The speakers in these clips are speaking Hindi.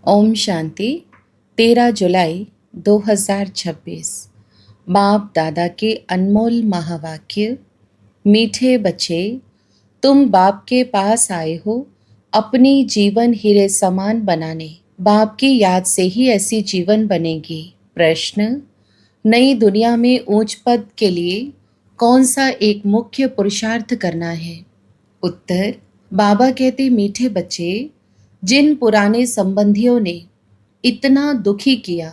ओम शांति। 13 जुलाई 2026। बाप दादा के अनमोल महावाक्य। मीठे बच्चे, तुम बाप के पास आए हो अपनी जीवन हीरे समान बनाने। बाप की याद से ही ऐसी जीवन बनेगी। प्रश्न: नई दुनिया में ऊंच पद के लिए कौन सा एक मुख्य पुरुषार्थ करना है? उत्तर: बाबा कहते, मीठे बच्चे, जिन पुराने संबंधियों ने इतना दुखी किया,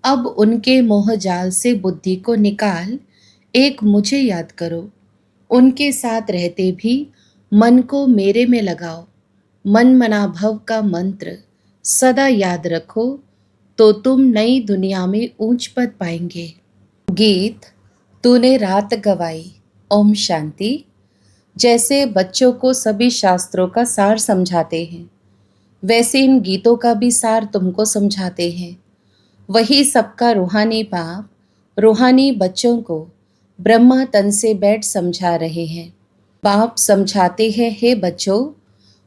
अब उनके मोह जाल से बुद्धि को निकाल एक मुझे याद करो। उनके साथ रहते भी मन को मेरे में लगाओ। मन मना भव का मंत्र सदा याद रखो तो तुम नई दुनिया में ऊंच पद पाएंगे। गीत: तूने रात गवाई। ओम शांति। जैसे बच्चों को सभी शास्त्रों का सार समझाते हैं, वैसे इन गीतों का भी सार तुमको समझाते हैं। वही सबका रूहानी बाप रूहानी बच्चों को ब्रह्मा तन से बैठ समझा रहे हैं। बाप समझाते हैं, हे बच्चों,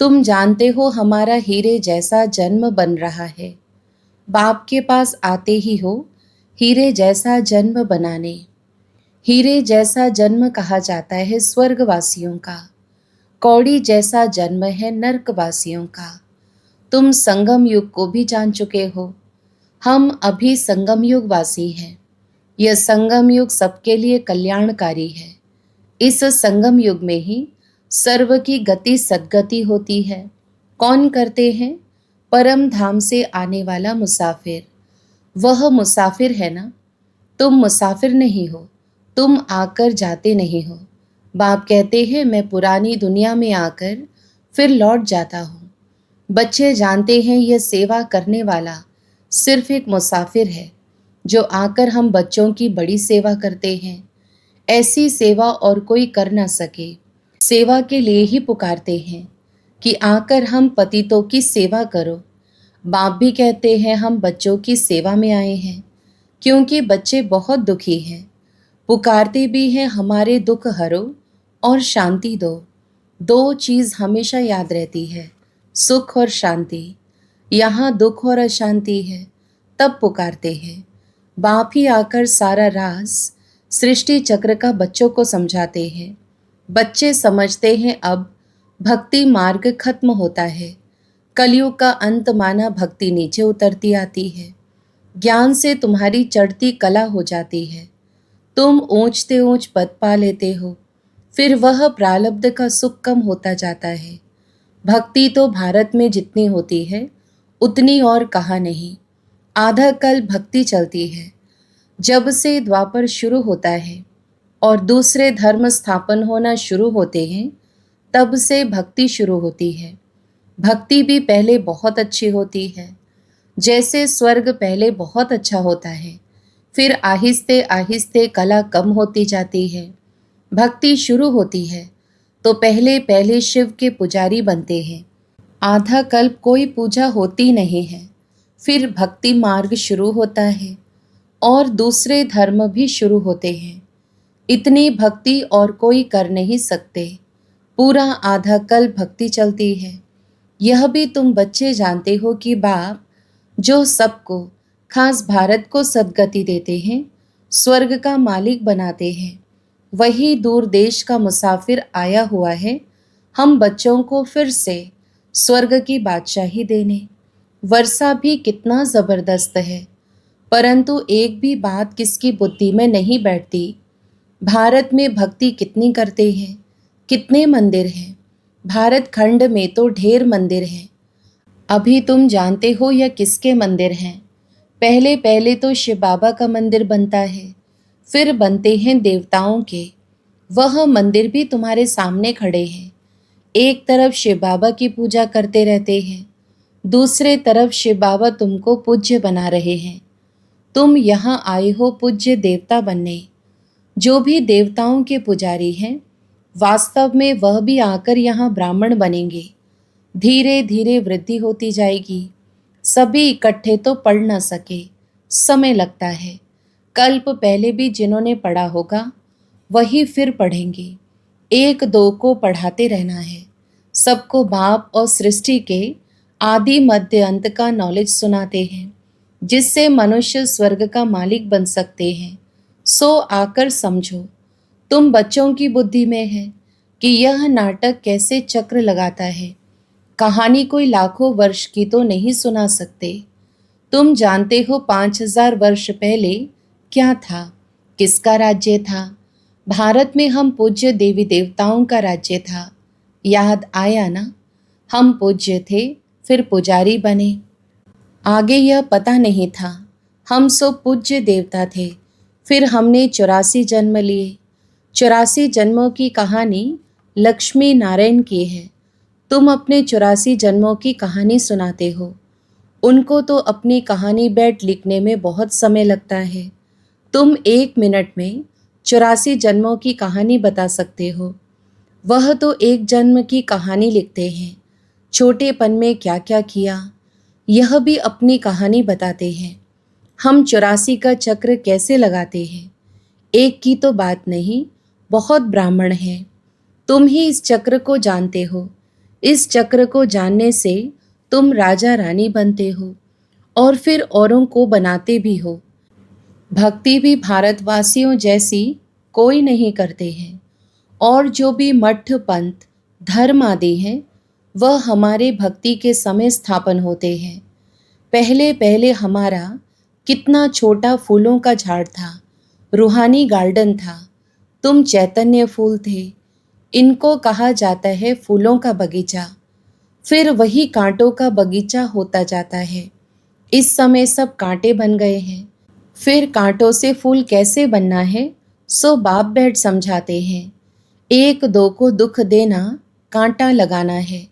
तुम जानते हो हमारा हीरे जैसा जन्म बन रहा है। बाप के पास आते ही हो हीरे जैसा जन्म बनाने। हीरे जैसा जन्म कहा जाता है स्वर्गवासियों का, कौड़ी जैसा जन्म है नर्कवासियों का। तुम संगम युग को भी जान चुके हो। हम अभी संगम युग वासी हैं। यह संगम युग सबके लिए कल्याणकारी है। इस संगम युग में ही सर्व की गति सद्गति होती है। कौन करते हैं? परम धाम से आने वाला मुसाफिर। वह मुसाफिर है ना? तुम मुसाफिर नहीं हो, तुम आकर जाते नहीं हो। बाप कहते हैं, मैं पुरानी दुनिया में आकर फिर लौट जाता हूँ। बच्चे जानते हैं यह सेवा करने वाला सिर्फ एक मुसाफिर है, जो आकर हम बच्चों की बड़ी सेवा करते हैं। ऐसी सेवा और कोई कर ना सके। सेवा के लिए ही पुकारते हैं कि आकर हम पतितों की सेवा करो। बाप भी कहते हैं, हम बच्चों की सेवा में आए हैं, क्योंकि बच्चे बहुत दुखी हैं। पुकारते भी हैं, हमारे दुख हरो और शांति दो। दो चीज़ हमेशा याद रहती है, सुख और शांति। यहाँ दुख और अशांति है, तब पुकारते हैं। बाप ही आकर सारा राज सृष्टि चक्र का बच्चों को समझाते हैं। बच्चे समझते हैं अब भक्ति मार्ग खत्म होता है। कलयुग का अंत माना भक्ति नीचे उतरती आती है। ज्ञान से तुम्हारी चढ़ती कला हो जाती है। तुम ऊंचते ऊंच पद पा लेते हो। फिर वह प्रारब्ध का सुख कम होता जाता है। भक्ति तो भारत में जितनी होती है उतनी और कहाँ नहीं। आधा कल भक्ति चलती है। जब से द्वापर शुरू होता है और दूसरे धर्म स्थापन होना शुरू होते हैं, तब से भक्ति शुरू होती है। भक्ति भी पहले बहुत अच्छी होती है। जैसे स्वर्ग पहले बहुत अच्छा होता है, फिर आहिस्ते आहिस्ते कला कम होती जाती है। भक्ति शुरू होती है तो पहले पहले शिव के पुजारी बनते हैं। आधा कल्प कोई पूजा होती नहीं है। फिर भक्ति मार्ग शुरू होता है और दूसरे धर्म भी शुरू होते हैं। इतनी भक्ति और कोई कर नहीं सकते। पूरा आधा कल्प भक्ति चलती है। यह भी तुम बच्चे जानते हो कि बाप जो सबको, खास भारत को सद्गति देते हैं, स्वर्ग का मालिक बनाते हैं, वही दूर देश का मुसाफिर आया हुआ है हम बच्चों को फिर से स्वर्ग की बादशाही देने। वर्षा भी कितना ज़बरदस्त है, परंतु एक भी बात किसकी बुद्धि में नहीं बैठती। भारत में भक्ति कितनी करते हैं, कितने मंदिर हैं। भारत खंड में तो ढेर मंदिर हैं। अभी तुम जानते हो यह किसके मंदिर हैं? पहले पहले तो शिव बाबा का मंदिर बनता है, फिर बनते हैं देवताओं के। वह मंदिर भी तुम्हारे सामने खड़े हैं। एक तरफ शिव बाबा की पूजा करते रहते हैं, दूसरे तरफ शिव बाबा तुमको पूज्य बना रहे हैं। तुम यहाँ आए हो पूज्य देवता बनने। जो भी देवताओं के पुजारी हैं, वास्तव में वह भी आकर यहाँ ब्राह्मण बनेंगे। धीरे धीरे वृद्धि होती जाएगी। सभी इकट्ठे तो पढ़ ना सके, समय लगता है। कल्प पहले भी जिन्होंने पढ़ा होगा वही फिर पढ़ेंगे। एक दो को पढ़ाते रहना है। सबको बाप और सृष्टि के आदि मध्य अंत का नॉलेज सुनाते हैं, जिससे मनुष्य स्वर्ग का मालिक बन सकते हैं। सो आकर समझो, तुम बच्चों की बुद्धि में है कि यह नाटक कैसे चक्र लगाता है। कहानी कोई लाखों वर्ष की तो नहीं सुना सकते। तुम जानते हो 5000 वर्ष पहले क्या था, किसका राज्य था? भारत में हम पूज्य देवी देवताओं का राज्य था। याद आया ना? हम पूज्य थे, फिर पुजारी बने। आगे यह पता नहीं था। हम सब पूज्य देवता थे, फिर हमने 84 जन्म लिए। 84 जन्मों की कहानी लक्ष्मी नारायण की है। तुम अपने 84 जन्मों की कहानी सुनाते हो। उनको तो अपनी कहानी बैठ लिखने में बहुत समय लगता है। तुम 1 मिनट में 84 जन्मों की कहानी बता सकते हो। वह तो एक जन्म की कहानी लिखते हैं। छोटेपन में क्या क्या किया, यह भी अपनी कहानी बताते हैं। हम 84 का चक्र कैसे लगाते हैं? एक की तो बात नहीं, बहुत ब्राह्मण हैं। तुम ही इस चक्र को जानते हो। इस चक्र को जानने से तुम राजा रानी बनते हो और फिर औरों को बनाते भी हो। भक्ति भी भारतवासियों जैसी कोई नहीं करते हैं। और जो भी मठ पंथ धर्म आदि हैं, वह हमारे भक्ति के समय स्थापन होते हैं। पहले पहले हमारा कितना छोटा फूलों का झाड़ था, रूहानी गार्डन था। तुम चैतन्य फूल थे। इनको कहा जाता है फूलों का बगीचा। फिर वही कांटों का बगीचा होता जाता है। इस समय सब कांटे बन गए हैं। फिर कांटों से फूल कैसे बनना है, सो बाप बैठ समझाते हैं। एक दो को दुख देना, कांटा लगाना है।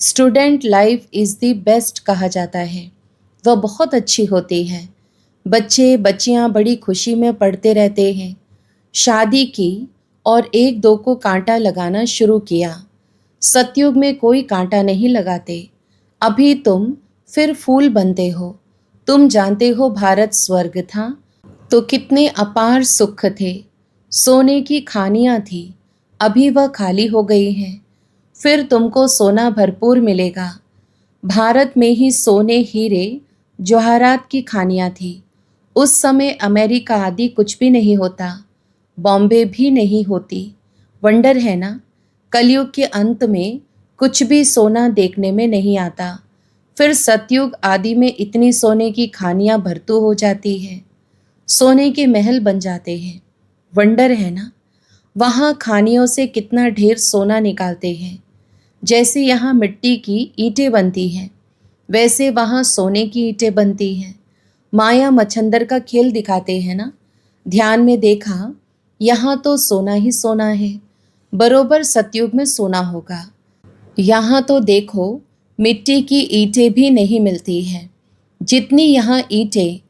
Student life is the best कहा जाता है। वह बहुत अच्छी होती है। बच्चे बच्चियां बड़ी खुशी में पढ़ते रहते हैं। शादी की और एक दो को कांटा लगाना शुरू किया। सतयुग में कोई कांटा नहीं लगाते। अभी तुम फिर फूल बनते हो। तुम जानते हो भारत स्वर्ग था तो कितने अपार सुख थे। सोने की खानियां थी, अभी वह खाली हो गई हैं। फिर तुमको सोना भरपूर मिलेगा। भारत में ही सोने हीरे जवाहरात की खानियां थी। उस समय अमेरिका आदि कुछ भी नहीं होता, बॉम्बे भी नहीं होती। वंडर है ना, कलयुग के अंत में कुछ भी सोना देखने में नहीं आता। फिर सतयुग आदि में इतनी सोने की खानियां भरतू हो जाती है, सोने के महल बन जाते हैं। वंडर है ना, वहाँ खानियों से कितना ढेर सोना निकालते हैं। जैसे यहाँ मिट्टी की ईंटें बनती हैं, वैसे वहाँ सोने की ईंटें बनती हैं। माया मच्छंदर का खेल दिखाते हैं ना, ध्यान में देखा, यहाँ तो सोना ही सोना है। बरोबर सतयुग में सोना होगा। यहाँ तो देखो, मिट्टी की ईंटें भी नहीं मिलती हैं। जितनी यहाँ ईंटें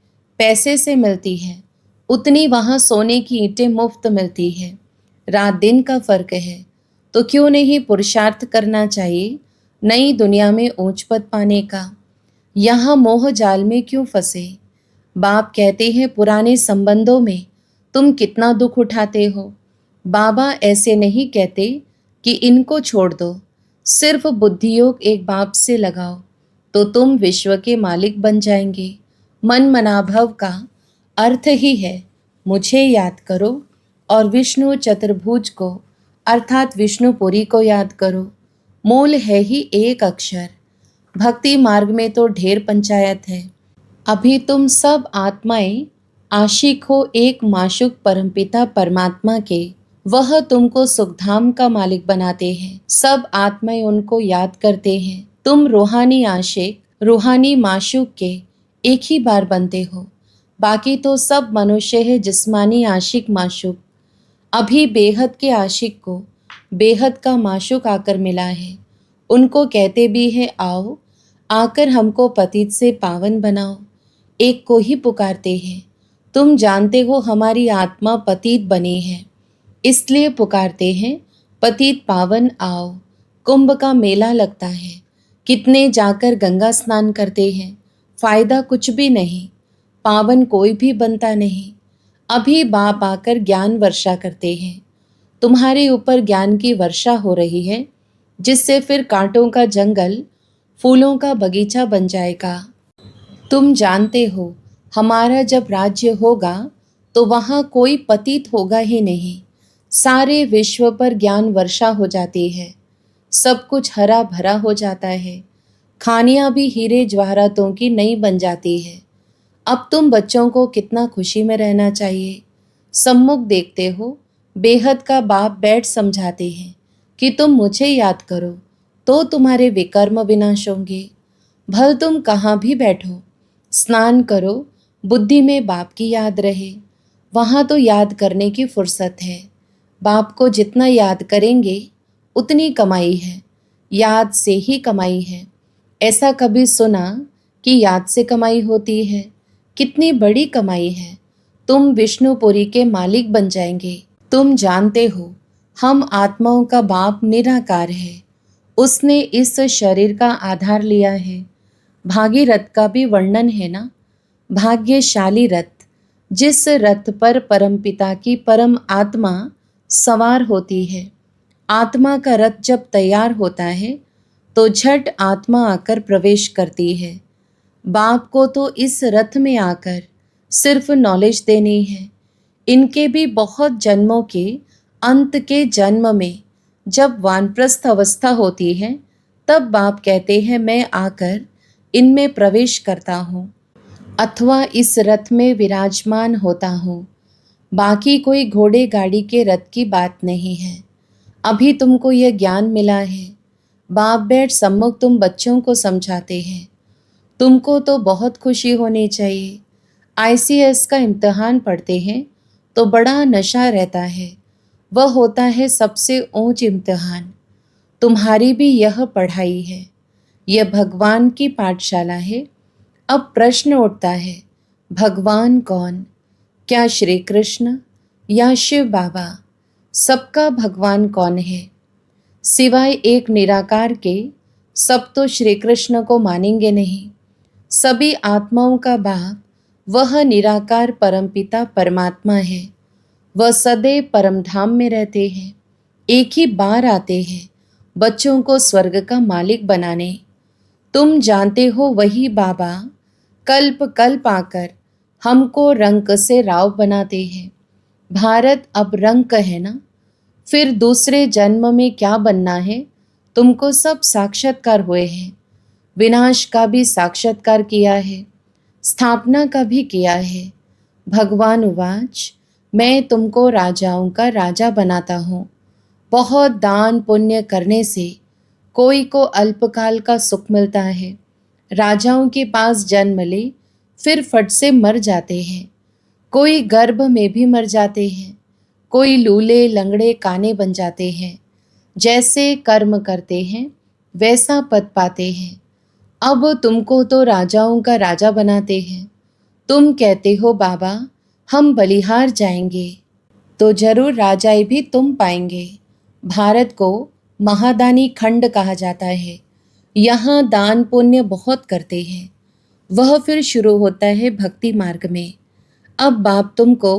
पैसे से मिलती हैं, उतनी वहाँ सोने की ईंटें मुफ्त मिलती हैं। रात दिन का फर्क है। तो क्यों नहीं पुरुषार्थ करना चाहिए नई दुनिया में ऊंच पद पाने का? यहाँ मोह जाल में क्यों फंसे? बाप कहते हैं पुराने संबंधों में तुम कितना दुख उठाते हो। बाबा ऐसे नहीं कहते कि इनको छोड़ दो, सिर्फ बुद्धि योग एक बाप से लगाओ तो तुम विश्व के मालिक बन जाएंगे। मन मनाभव का अर्थ ही है मुझे याद करो और विष्णु चतुर्भुज को अर्थात विष्णुपुरी को याद करो। मूल है ही एक अक्षर। भक्ति मार्ग में तो ढेर पंचायत है। अभी तुम सब आत्माएं आशिक हो एक माशुक परमपिता परमात्मा के। वह तुमको सुखधाम का मालिक बनाते हैं। सब आत्माएं उनको याद करते हैं। तुम रूहानी आशिक, रूहानी माशुक के एक ही बार बनते हो। बाकी तो सब मनुष्य है जिस्मानी आशिक माशुक। अभी बेहद के आशिक को बेहद का माशुक आकर मिला है। उनको कहते भी हैं आओ, आकर हमको पतित से पावन बनाओ। एक को ही पुकारते हैं। तुम जानते हो हमारी आत्मा पतित बनी है, इसलिए पुकारते हैं पतित पावन आओ। कुंभ का मेला लगता है, कितने जाकर गंगा स्नान करते हैं, फायदा कुछ भी नहीं, पावन कोई भी बनता नहीं। अभी बाप आकर ज्ञान वर्षा करते हैं। तुम्हारे ऊपर ज्ञान की वर्षा हो रही है, जिससे फिर कांटों का जंगल फूलों का बगीचा बन जाएगा। तुम जानते हो, हमारा जब राज्य होगा तो वहाँ कोई पतित होगा ही नहीं। सारे विश्व पर ज्ञान वर्षा हो जाती है, सब कुछ हरा भरा हो जाता है, खानियाँ भी हीरे जवाहरातों की नई बन जाती है। अब तुम बच्चों को कितना खुशी में रहना चाहिए। सम्मुख देखते हो, बेहद का बाप बैठ समझाते हैं कि तुम मुझे याद करो तो तुम्हारे विकर्म विनाश होंगे। भल तुम कहाँ भी बैठो, स्नान करो, बुद्धि में बाप की याद रहे। वहाँ तो याद करने की फुर्सत है। बाप को जितना याद करेंगे उतनी कमाई है, याद से ही कमाई है। ऐसा कभी सुना कि याद से कमाई होती है? कितनी बड़ी कमाई है। तुम विष्णुपुरी के मालिक बन जाएंगे। तुम जानते हो, हम आत्माओं का बाप निराकार है। उसने इस शरीर का आधार लिया है। भागीरथ का भी वर्णन है ना, भाग्यशाली रथ, जिस रथ पर परमपिता की परम आत्मा सवार होती है। आत्मा का रथ जब तैयार होता है तो झट आत्मा आकर प्रवेश करती है। बाप को तो इस रथ में आकर सिर्फ नॉलेज देनी है। इनके भी बहुत जन्मों के अंत के जन्म में जब वानप्रस्थ अवस्था होती है, तब बाप कहते हैं मैं आकर इनमें प्रवेश करता हूँ अथवा इस रथ में विराजमान होता हूँ। बाकी कोई घोड़े गाड़ी के रथ की बात नहीं है। अभी तुमको यह ज्ञान मिला है। बाप बैठ सम्मुख तुम बच्चों को समझाते हैं। तुमको तो बहुत खुशी होनी चाहिए। आईसीएस का इम्तिहान पढ़ते हैं तो बड़ा नशा रहता है। वह होता है सबसे ऊंच इम्तिहान। तुम्हारी भी यह पढ़ाई है। यह भगवान की पाठशाला है। अब प्रश्न उठता है, भगवान कौन? क्या श्री कृष्ण या शिव बाबा? सबका भगवान कौन है? सिवाय एक निराकार के सब तो श्री कृष्ण को मानेंगे नहीं। सभी आत्माओं का बाप वह निराकार परमपिता परमात्मा है। वह सदैव परमधाम में रहते हैं। एक ही बार आते हैं बच्चों को स्वर्ग का मालिक बनाने। तुम जानते हो, वही बाबा कल्प कल्प आकर हमको रंक से राव बनाते हैं। भारत अब रंक है ना, फिर दूसरे जन्म में क्या बनना है? तुमको सब साक्षात्कार हुए हैं। विनाश का भी साक्षात्कार किया है, स्थापना का भी किया है। भगवान उवाच, मैं तुमको राजाओं का राजा बनाता हूँ। बहुत दान पुण्य करने से कोई को अल्पकाल का सुख मिलता है। राजाओं के पास जन्म ले फिर फट से मर जाते हैं। कोई गर्भ में भी मर जाते हैं। कोई लूले लंगड़े काने बन जाते हैं। जैसे कर्म करते हैं वैसा पद पाते हैं। अब तुमको तो राजाओं का राजा बनाते हैं। तुम कहते हो बाबा हम बलिहार जाएंगे, तो जरूर राजाई भी तुम पाएंगे। भारत को महादानी खंड कहा जाता है। यहाँ दान पुण्य बहुत करते हैं। वह फिर शुरू होता है भक्ति मार्ग में। अब बाप तुमको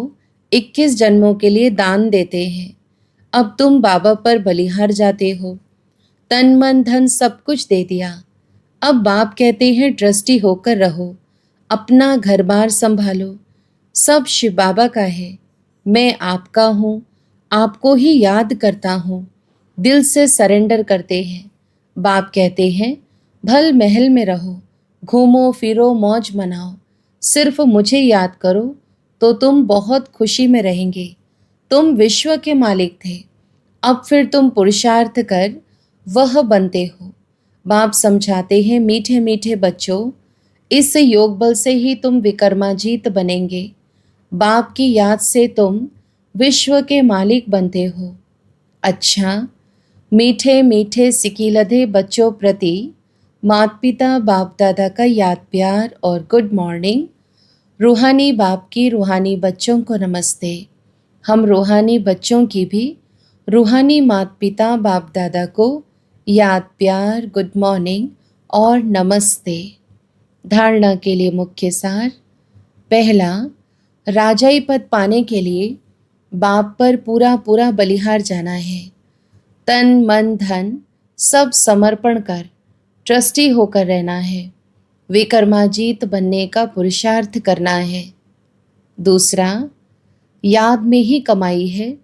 21 जन्मों के लिए दान देते हैं। अब तुम बाबा पर बलिहार जाते हो। तन मन धन सब कुछ दे दिया। अब बाप कहते हैं ट्रस्टी होकर रहो, अपना घर बार संभालो। सब शिव बाबा का है। मैं आपका हूँ, आपको ही याद करता हूँ। दिल से सरेंडर करते हैं। बाप कहते हैं भल महल में रहो, घूमो फिरो मौज मनाओ, सिर्फ मुझे याद करो तो तुम बहुत खुशी में रहेंगे। तुम विश्व के मालिक थे, अब फिर तुम पुरुषार्थ कर वह बनते हो। बाप समझाते हैं मीठे मीठे बच्चों, इस योग बल से ही तुम विकर्माजीत बनेंगे। बाप की याद से तुम विश्व के मालिक बनते हो। अच्छा, मीठे मीठे सिकीलधे बच्चों प्रति माता पिता बाप दादा का याद प्यार और गुड मॉर्निंग। रूहानी बाप की रूहानी बच्चों को नमस्ते। हम रूहानी बच्चों की भी रूहानी माता पिता बाप दादा को याद प्यार गुड मॉर्निंग और नमस्ते। धारणा के लिए मुख्य सार। पहला, राजाई पद पाने के लिए बाप पर पूरा पूरा बलिहार जाना है। तन मन धन सब समर्पण कर ट्रस्टी होकर रहना है, विक्रमाजीत बनने का पुरुषार्थ करना है। दूसरा, याद में ही कमाई है,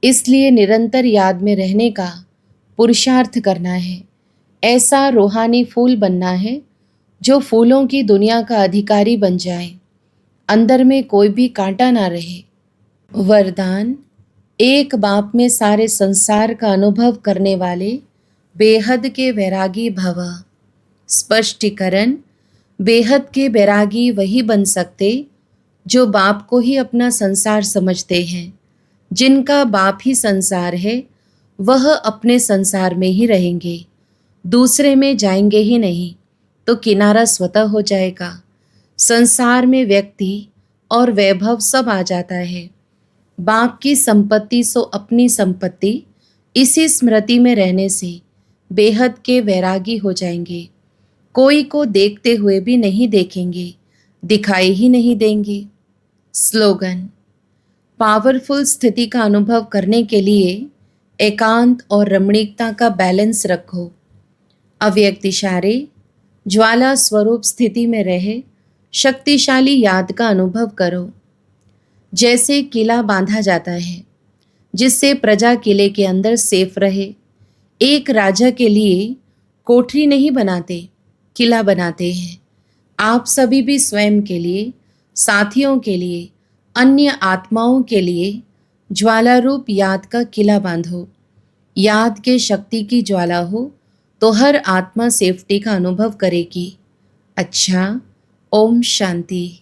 इसलिए निरंतर याद में रहने का पुरुषार्थ करना है। ऐसा रूहानी फूल बनना है जो फूलों की दुनिया का अधिकारी बन जाए, अंदर में कोई भी कांटा ना रहे। वरदान, एक बाप में सारे संसार का अनुभव करने वाले बेहद के वैरागी भव। स्पष्टीकरण, बेहद के वैरागी वही बन सकते जो बाप को ही अपना संसार समझते हैं। जिनका बाप ही संसार है वह अपने संसार में ही रहेंगे, दूसरे में जाएंगे ही नहीं, तो किनारा स्वतः हो जाएगा। संसार में व्यक्ति और वैभव सब आ जाता है। बाप की संपत्ति सो अपनी संपत्ति, इसी स्मृति में रहने से बेहद के वैरागी हो जाएंगे। कोई को देखते हुए भी नहीं देखेंगे, दिखाई ही नहीं देंगे। स्लोगन, पावरफुल स्थिति का अनुभव करने के लिए एकांत और रमणीकता का बैलेंस रखो। अव्यक्त इशारे, ज्वाला स्वरूप स्थिति में रहे शक्तिशाली याद का अनुभव करो। जैसे किला बांधा जाता है जिससे प्रजा किले के अंदर सेफ रहे। एक राजा के लिए कोठरी नहीं बनाते, किला बनाते हैं। आप सभी भी स्वयं के लिए, साथियों के लिए, अन्य आत्माओं के लिए ज्वाला रूप याद का किला बांधो। याद के शक्ति की ज्वाला हो तो हर आत्मा सेफ्टी का अनुभव करेगी। अच्छा, ओम शांति।